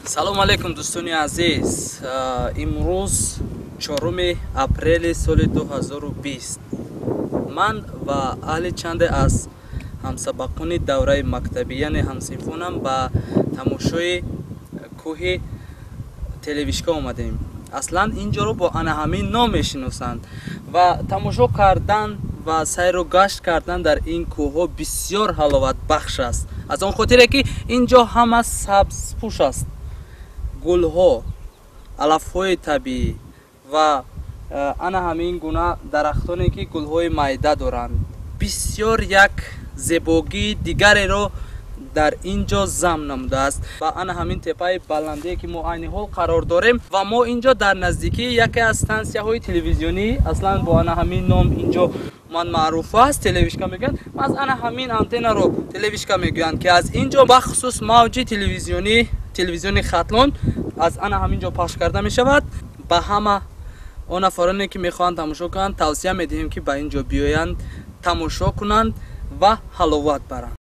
салом алейкум дӯстони азиз. имрӯз 4 апрели соли 2020 ман ва аҳли чанде аз ҳамсабақони давраи мактабӣ яъне ҳамсинфонам ба тамошои кӯҳи телевишка омадем. аслан инҷоро бо ана ҳамин ном мешиносанд ва тамошо кардан ва сайру гашт кардан дар ин кӯҳҳо бисёр ҳаловатбахш аст. аз он хотире ки инҷо ҳама сабзпӯш аст. гулҳо, алафҳои табиӣ ва ана ҳамин гуна дарахтоне ки гулҳои майда доранд. бисёр як зебогии дигареро дар инҷо замъ намудааст ва ана ҳамин теппаи баландие ки мо айни ҳол қарор дорем ва мо инҷо дар наздикии яке аз стансияҳои телевизионӣ, аслан бо ана ҳамин ном инҷо ман маъруф аст, телевишка мегӯянд. аз ана ҳамин антеннаро телевишка мегӯянд ки аз инҷо бахусус мавҷи телевизиони хатлон аз ана ҳаминҷо пахш карда мешавад. ба ҳама он нафароне ки мехоҳанд тамошо кунанд тавсия медиҳем ки ба инҷо биёянд, тамошо кунанд ва ҳаловат баранд.